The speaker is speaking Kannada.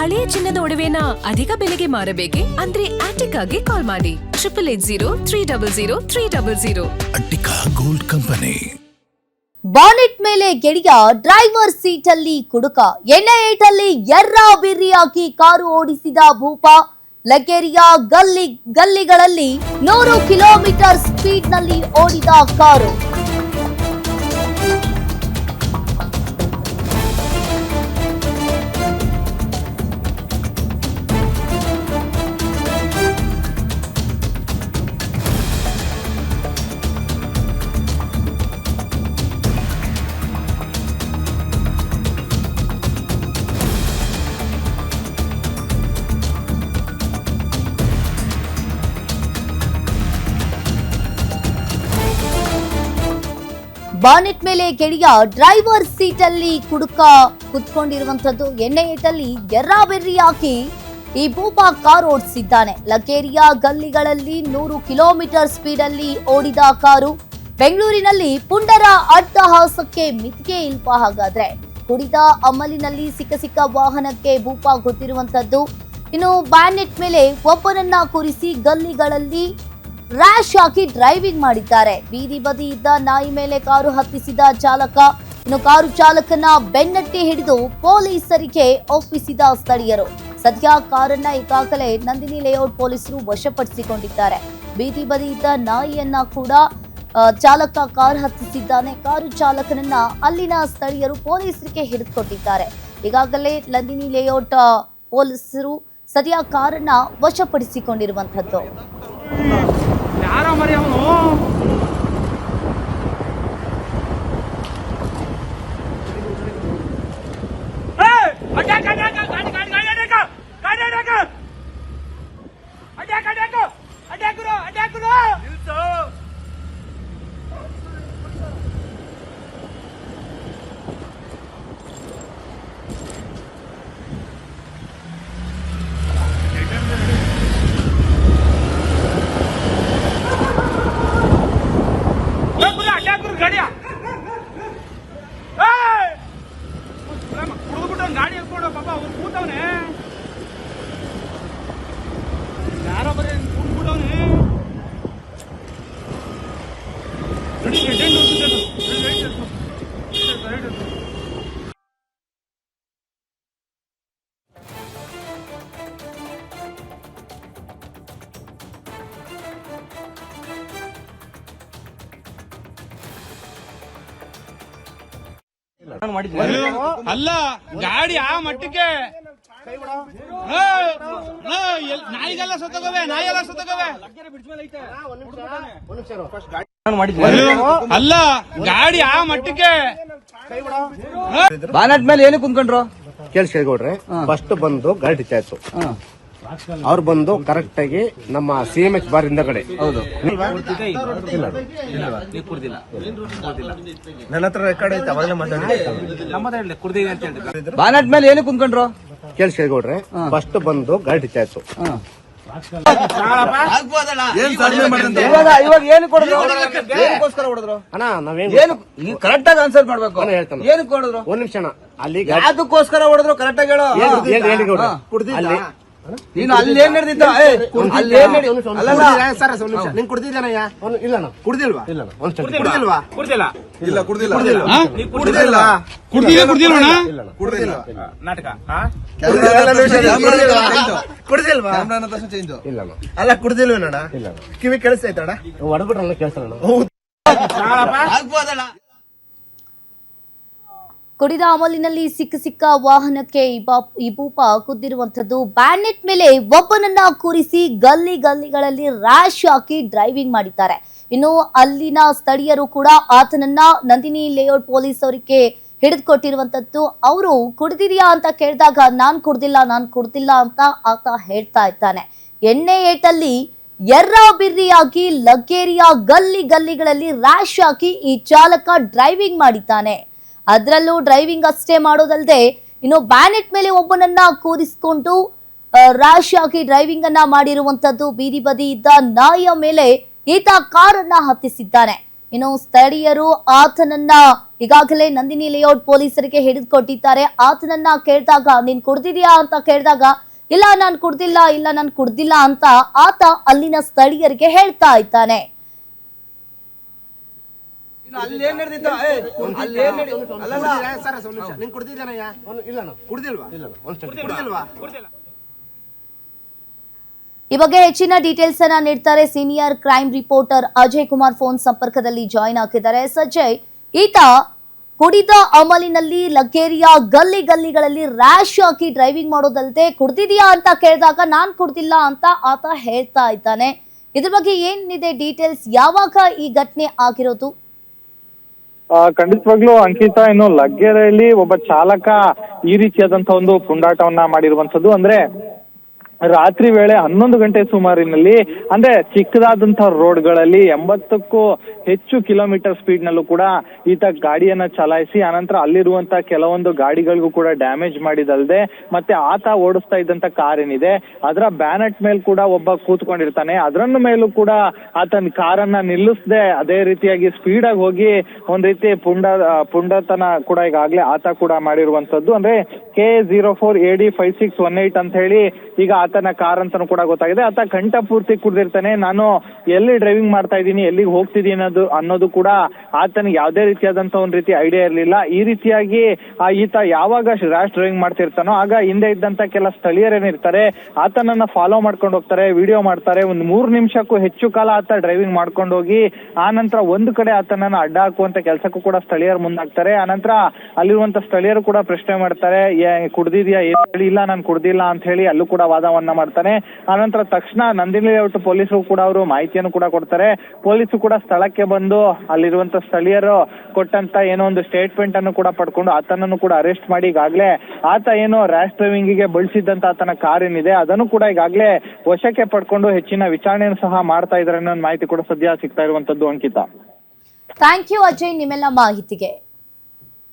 ಹಳೆಯ ಚಿನ್ನದ ಒಡವೆನ ಅಧಿಕ ಬೆಲೆಗೆ ಮಾರಬೇಕೆ? ಅಂದ್ರೆ ಆಟಿಕಾಗೆ ಕಾಲ್ ಮಾಡಿ 8880 ಅಟ್ಟಿಕಾ ಗೋಲ್ಡ್ ಕಂಪನಿ. ಬಾನೆಟ್ ಮೇಲೆ ಗೆಳೆಯ, ಡ್ರೈವರ್ ಸೀಟ್ ಅಲ್ಲಿ ಕುಡುಕ, ಎಣ್ಣೆ ಏಟಲ್ಲಿ ಎರ್ರಾ ಬಿರ್ರಿಯಾಗಿ ಕಾರು ಓಡಿಸಿದ ಭೂಪ, ಲಗೇರಿಯ ಗಲ್ಲಿಗಳಲ್ಲಿ 100 ಕಿಲೋಮೀಟರ್ ಸ್ಪೀಡ್ ನಲ್ಲಿ ಓಡಿದ ಕಾರು. ಬಾನೆಟ್ ಮೇಲೆ ಗೆಳೆಯ, ಡ್ರೈವರ್ ಸೀಟ್ ಅಲ್ಲಿ ಕುಡುಕ ಕುತ್ಕೊಂಡಿರುವಂತದ್ದು, ಎಣ್ಣೆ ಏಟಲ್ಲಿ ಎರ್ರಾ ಬೆರ್ರಿಯಾಗಿ ಈ ಭೂಪ ಕಾರು ಓಡಿಸಿದ್ದಾನೆ. ಲಗೇರಿಯ ಗಲ್ಲಿಗಳಲ್ಲಿ 100 ಕಿಲೋಮೀಟರ್ ಸ್ಪೀಡ್ ಅಲ್ಲಿ ಓಡಿದ ಕಾರು. ಬೆಂಗಳೂರಿನಲ್ಲಿ ಪುಂಡರ ಅಟ್ಟಹಾಸಕ್ಕೆ ಮಿತಿಗೆ ಇಲ್ಪ. ಹಾಗಾದ್ರೆ ಕುಡಿದ ಅಮಲಿನಲ್ಲಿ ಸಿಕ್ಕ ವಾಹನಕ್ಕೆ ಭೂಪ ಗೊತ್ತಿರುವಂತದ್ದು. ಇನ್ನು ಬಾನೆಟ್ ಮೇಲೆ ಒಬ್ಬನನ್ನ ಕೂರಿಸಿ ಗಲ್ಲಿಗಳಲ್ಲಿ ರ್ಯಾಶ್ ಆಗಿ ಡ್ರೈವಿಂಗ್ ಮಾಡಿದ್ದಾರೆ. ಬೀದಿ ಬದಿ ಇದ್ದ ನಾಯಿ ಮೇಲೆ ಕಾರು ಹತ್ತಿಸಿದ ಚಾಲಕ. ಇನ್ನು ಕಾರು ಚಾಲಕನ ಬೆನ್ನಟ್ಟಿ ಹಿಡಿದು ಪೊಲೀಸರಿಗೆ ಒಪ್ಪಿಸಿದ ಸ್ಥಳೀಯರು. ಸದ್ಯ ಕಾರನ್ನ ಈಗಾಗಲೇ ನಂದಿನಿ ಲೇಔಟ್ ಪೊಲೀಸರು ವಶಪಡಿಸಿಕೊಂಡಿದ್ದಾರೆ. ಬೀದಿ ಬದಿ ಇದ್ದ ನಾಯಿಯನ್ನ ಕೂಡ ಚಾಲಕ ಕಾರು ಹತ್ತಿಸಿದ್ದಾನೆ. ಕಾರು ಚಾಲಕನನ್ನ ಅಲ್ಲಿನ ಸ್ಥಳೀಯರು ಪೊಲೀಸರಿಗೆ ಹಿಡಿದುಕೊಟ್ಟಿದ್ದಾರೆ. ಈಗಾಗಲೇ ನಂದಿನಿ ಲೇಔಟ್ ಪೊಲೀಸರು ಸದ್ಯ ಕಾರನ್ನ ವಶಪಡಿಸಿಕೊಂಡಿರುವಂತದ್ದು. ಯಾರ ಮರಿ ಅವನು ಗಾಡಿ ಎತ್ಕೊಂಡು ಪಾಪ ಅವ್ರು ಕೂತವನೆ. ಯಾರೋ ಬರೀ ಕೂತ್ಬಿಟ್ಟವನೆ. ಅಲ್ಲ ಗಾಡಿ ಆ ಮಟ್ಟಕ್ಕೆ ನಾಯಿಗೆಲ್ಲ ಸತ್ತೋಗವೆ, ನಾಯಿಗೆಲ್ಲ ಸತ್ತೋಗವೆ. ಅಲ್ಲ ಗಾಡಿ ಆ ಮಟ್ಟಕ್ಕೆ ಬಾನೆಟ್ ಮೇಲೆ ಏನು ಕುಂತ್ಕೊಂಡ್ರು ಕೇಳಿಸ್ಕೊಳ್ರಿ. ಫಸ್ಟ್ ಬಂದು ಗಾಡಿ ಡಿಚ್ ಆಯ್ತು. ಅವ್ರು ಬಂದು ಕರೆಕ್ಟ್ ಆಗಿ ನಮ್ಮ CMH ಬಾರ್ ಹಿಂದಗಡೆ. ಹೌದು, ನನ್ನ ಹತ್ರ ರೆಕಾರ್ಡ್ ಐತೆ, ಅವಾಗಲೇ ಮಾತಾಡಿ. ಬಾನೆಟ್ ಮೇಲೆ ಏನು ಕುಂತ್ಕೊಂಡ್ರು ಕೇಳಿಸ್ಕೊಳ್ರಿ. ಫಸ್ಟ್ ಬಂದು ಗಾಡಿ ಡಿಚ್ ಆಯ್ತು. ಇವಾಗ ಏನು ಕೊಡಿದ್ರು, ಏನಕ್ಕೋಸ್ಕರ ಹೊಡೆದ್ರು ಅಣ್ಣ? ನಾವೇನು ಏನು ಕರೆಕ್ಟ್ ಆಗಿ ಆನ್ಸರ್ ಮಾಡ್ಬೇಕು. ಹೇಳ್ತಾನೆ, ಏನಕ್ಕೆ ಹೊಡೆದ್ರು? ಒಂದ್ ನಿಮಿಷ ಅಣ್ಣ. ಅಲ್ಲಿ ಅದಕ್ಕೋಸ್ಕರ ಹೊಡೆದ್ರು, ಕರೆಕ್ಟ್ ಆಗಿ ಹೇಳು. ಅಲ್ಲಿ ನೀನು ಅಲ್ಲಿ ಏನ್ ನಡೆದಿದ್ದ? ಅಲ್ಲಿ ಏನ್ ನೀನ್ ಕುಡ್ದಿದ್ದಾನಯ್ಯ? ಇಲ್ಲ ಕುಡ್ದಿಲ್ವಾ? ಇಲ್ಲ ಕುಡ್ದಿಲ್ವಾ? ಕುಡ್ದಿಲ್ಲ. ಇಲ್ಲ ಕುಡ್ದಿಲ್ಲ. ಕುಡ್ದಿಲ್ಲ ನಾಟಕ ಕುಡ್ದಿಲ್ವಾ? ಇಲ್ಲ ಅಲ್ಲ ಕುಡ್ದಿಲ್ವೇನಣ್ಣ? ಕಿವಿ ಕೇಳಿಸ್ತೈತಣ್ಣ? ಹೊಡೆದ್ಬಿಟ್ರಲ್ಲ ಕೇಳಿಸೋಣ. ಕುಡಿದ ಅಮಲಿನಲ್ಲಿ ಸಿಕ್ಕ ವಾಹನಕ್ಕೆ ಈ ಭೂಪ ಕುದ್ದಿರುವಂತದ್ದು. ಬ್ಯಾನೆಟ್ ಮೇಲೆ ಒಬ್ಬನನ್ನ ಕೂರಿಸಿ ಗಲ್ಲಿಗಳಲ್ಲಿ ರ್ಯಾಶ್ ಹಾಕಿ ಡ್ರೈವಿಂಗ್ ಮಾಡಿದ್ದಾರೆ. ಇನ್ನು ಅಲ್ಲಿನ ಸ್ಥಳೀಯರು ಕೂಡ ಆತನನ್ನ ನಂದಿನಿ ಲೇಔಟ್ ಪೊಲೀಸ್ ಅವರಿಗೆ ಹಿಡಿದುಕೊಟ್ಟಿರುವಂತದ್ದು. ಅವರು ಕುಡಿದಿದ್ಯಾ ಅಂತ ಕೇಳಿದಾಗ ನಾನ್ ಕುಡ್ದಿಲ್ಲ ಅಂತ ಆತ ಹೇಳ್ತಾ ಇದ್ದಾನೆ. ಎಣ್ಣೆ ಏಟಲ್ಲಿ ಎರ್ರಾ ಬಿರ್ರಿಯಾಗಿ ಲಗೇರಿಯ ಗಲ್ಲಿಗಳಲ್ಲಿ ರ್ಯಾಶ್ ಹಾಕಿ ಈ ಚಾಲಕ ಡ್ರೈವಿಂಗ್ ಮಾಡಿದ್ದಾನೆ. ಅದರಲ್ಲೂ ಡ್ರೈವಿಂಗ್ ಅಷ್ಟೇ ಮಾಡೋದಲ್ಲದೆ ಇನ್ನು ಬ್ಯಾನೆಟ್ ಮೇಲೆ ಒಬ್ಬನನ್ನ ಕೂರಿಸಿಕೊಂಡು ರ್ಯಾಶ್ ಆಗಿ ಡ್ರೈವಿಂಗ್ ಅನ್ನ ಮಾಡಿರುವಂತದ್ದು. ಬೀದಿ ಬದಿ ಇದ್ದ ನಾಯಿಯ ಮೇಲೆ ಈತ ಕಾರನ್ನ ಹತ್ತಿಸಿದ್ದಾನೆ. ಇನ್ನು ಸ್ಥಳೀಯರು ಆತನನ್ನ ಈಗಾಗಲೇ ನಂದಿನಿ ಲೇಔಟ್ ಪೊಲೀಸರಿಗೆ ಹಿಡಿದುಕೊಟ್ಟಿದ್ದಾರೆ. ಆತನನ್ನ ಕೇಳಿದಾಗ ನೀನ್ ಕುಡ್ದಿದ್ಯಾ ಅಂತ ಕೇಳಿದಾಗ ಇಲ್ಲ ನಾನು ಕುಡ್ದಿಲ್ಲ ಅಂತ ಆತ ಅಲ್ಲಿನ ಸ್ಥಳೀಯರಿಗೆ ಹೇಳ್ತಾ ಇದ್ದಾನೆ. ಅಲ್ಲೇನ್ ನಡೆದಿತ್ತ ಅಲ್ಲೇನ್ ಈ ಬಗ್ಗೆ ಹೆಚ್ಚಿನ ಡೀಟೇಲ್ಸ್ ಅನ್ನ ನೀಡ್ತಾರೆ senior crime reporter Ajay Kumar phone ಸಂಪರ್ಕದಲ್ಲಿ ಜಾಯಿನ್ ಆಗಿದ್ದಾರೆ. ಅಜಯ್, ಈತ ಕುಡಿದ ಅಮಲಿನಲ್ಲಿ ಲಗೇರಿಯಾ ಗಲ್ಲಿಗಳಲ್ಲಿ ರ್ಯಾಶ್ ಆಗಿ ಡ್ರೈವಿಂಗ್ ಮಾಡೋದಲ್ಲದೆ ಕುಡ್ದಿದ್ಯಾ ಅಂತ ಕೇಳಿದಾಗ ನಾನ್ ಕುಡ್ದಿಲ್ಲ ಅಂತ ಆತ ಹೇಳ್ತಾ ಇದ್ದಾನೆ. ಇದ್ರ ಬಗ್ಗೆ ಏನಿದೆ ಡೀಟೇಲ್ಸ್? ಯಾವಾಗ ಈ ಘಟನೆ ಆಗಿರೋದು? ಖಂಡಿತವಾಗ್ಲೂ ಅಂಕಿತಾ, ಇನ್ನು ಲಗ್ಗೆರೆಯಲ್ಲಿ ಒಬ್ಬ ಚಾಲಕ ಈ ರೀತಿಯಾದಂತಹ ಒಂದು ಪುಂಡಾಟವನ್ನ ಮಾಡಿರುವಂತದ್ದು. ಅಂದ್ರೆ ರಾತ್ರಿ ವೇಳೆ 11 ಗಂಟೆ ಸುಮಾರಿನಲ್ಲಿ, ಅಂದ್ರೆ ಚಿಕ್ಕದಾದಂತಹ ರೋಡ್ಗಳಲ್ಲಿ 80ಕ್ಕೂ ಹೆಚ್ಚು ಕಿಲೋಮೀಟರ್ ಸ್ಪೀಡ್ ನಲ್ಲೂ ಕೂಡ ಈತ ಗಾಡಿಯನ್ನ ಚಲಾಯಿಸಿ ಆನಂತರ ಅಲ್ಲಿರುವಂತಹ ಕೆಲವೊಂದು ಗಾಡಿಗಳಿಗೂ ಕೂಡ ಡ್ಯಾಮೇಜ್ ಮಾಡಿದಲ್ದೆ ಮತ್ತೆ ಆತ ಓಡಿಸ್ತಾ ಇದ್ದಂತ ಕಾರ್ ಏನಿದೆ ಅದರ ಬ್ಯಾನೆಟ್ ಮೇಲೆ ಕೂಡ ಒಬ್ಬ ಕೂತ್ಕೊಂಡಿರ್ತಾನೆ. ಅದರನ್ನು ಮೇಲೂ ಕೂಡ ಆತನ ಕಾರನ್ನ ನಿಲ್ಲಿಸದೆ ಅದೇ ರೀತಿಯಾಗಿ ಸ್ಪೀಡ್ ಆಗಿ ಹೋಗಿ ಒಂದ್ ರೀತಿ ಪುಂಡತನ ಕೂಡ ಈಗಾಗ್ಲೇ ಆತ ಕೂಡ ಮಾಡಿರುವಂತದ್ದು. ಅಂದ್ರೆ K04AD5618 ಅಂತ ಹೇಳಿ ಈಗ ಆತನ ಕಾರ್ ಅಂತಾನು ಕೂಡ ಗೊತ್ತಾಗಿದೆ. ಆತ ಕಂಠ ಪೂರ್ತಿ ಕುಡಿದಿರ್ತಾನೆ. ನಾನು ಎಲ್ಲಿ ಡ್ರೈವಿಂಗ್ ಮಾಡ್ತಾ ಇದ್ದೀನಿ, ಎಲ್ಲಿಗೆ ಹೋಗ್ತಿದ್ದೀನಿ ಅನ್ನೋದು ಕೂಡ ಆತನಿಗೆ ಯಾವುದೇ ರೀತಿಯಾದಂತ ಒಂದ್ ರೀತಿ ಐಡಿಯಾ ಇರಲಿಲ್ಲ. ಈ ರೀತಿಯಾಗಿ ಈತ ಯಾವಾಗ ರ್ಯಾಶ್ ಡ್ರೈವಿಂಗ್ ಮಾಡ್ತಿರ್ತಾನೋ ಆಗ ಹಿಂದೆ ಇದ್ದಂತ ಕೆಲ ಸ್ಥಳೀಯರೇನಿರ್ತಾರೆ ಆತನನ್ನ ಫಾಲೋ ಮಾಡ್ಕೊಂಡು ಹೋಗ್ತಾರೆ, ವಿಡಿಯೋ ಮಾಡ್ತಾರೆ. ಒಂದು 3 ನಿಮಿಷಕ್ಕೂ ಹೆಚ್ಚು ಕಾಲ ಆತ ಡ್ರೈವಿಂಗ್ ಮಾಡ್ಕೊಂಡು ಹೋಗಿ ಆನಂತರ ಒಂದು ಕಡೆ ಆತನನ್ನ ಅಡ್ಡ ಹಾಕುವಂತ ಕೆಲಸಕ್ಕೂ ಕೂಡ ಸ್ಥಳೀಯರು ಮುಂದಾಗ್ತಾರೆ. ಆನಂತರ ಅಲ್ಲಿರುವಂತ ಸ್ಥಳೀಯರು ಕೂಡ ಪ್ರಶ್ನೆ ಮಾಡ್ತಾರೆ, ಕುಡ್ದಿದ್ಯಾ? ಇಲ್ಲ ನಾನು ಕುಡ್ದಿಲ್ಲ ಅಂತ ಹೇಳಿ ಅಲ್ಲೂ ಕೂಡ ವಾದವನ್ನ ಮಾಡ್ತಾನೆ. ಆನಂತರ ತಕ್ಷಣ ನಂದಿನಿ ಲೇಔಟ್ ಪೊಲೀಸರು ಕೂಡ ಅವರು ಮಾಹಿತಿಯನ್ನು ಕೂಡ ಕೊಡ್ತಾರೆ. ಪೊಲೀಸರು ಕೂಡ ಸ್ಥಳಕ್ಕೆ ಬಂದು ಅಲ್ಲಿರುವಂತ ಸ್ಥಳೀಯರು ಕೊಟ್ಟಂತ ಏನೋ ಒಂದು ಸ್ಟೇಟ್ಮೆಂಟ್ ಅನ್ನು ಕೂಡ ಪಡ್ಕೊಂಡು ಆತನನ್ನು ಕೂಡ ಅರೆಸ್ಟ್ ಮಾಡಿ ಈಗಾಗಲೇ ಆತ ಏನು ರ್ಯಾಶ್ ಡ್ರೈವಿಂಗ್ ಗೆ ಬಳಸಿದಂತ ಆತನ ಕಾರ್ ಏನಿದೆ ಅದನ್ನು ಕೂಡ ಈಗಾಗಲೇ ವಶಕ್ಕೆ ಪಡ್ಕೊಂಡು ಹೆಚ್ಚಿನ ವಿಚಾರಣೆಯನ್ನು ಸಹ ಮಾಡ್ತಾ ಇದ್ದಾರೆ ಅನ್ನೋ ಮಾಹಿತಿ ಕೂಡ ಸದ್ಯ ಸಿಗ್ತಾ ಇರುವಂತದ್ದು. ಅಂಕಿತಾ, ಥ್ಯಾಂಕ್ ಯು ಅಜಯ್ ನಿಮ್ಮೆಲ್ಲ ಮಾಹಿತಿಗೆ.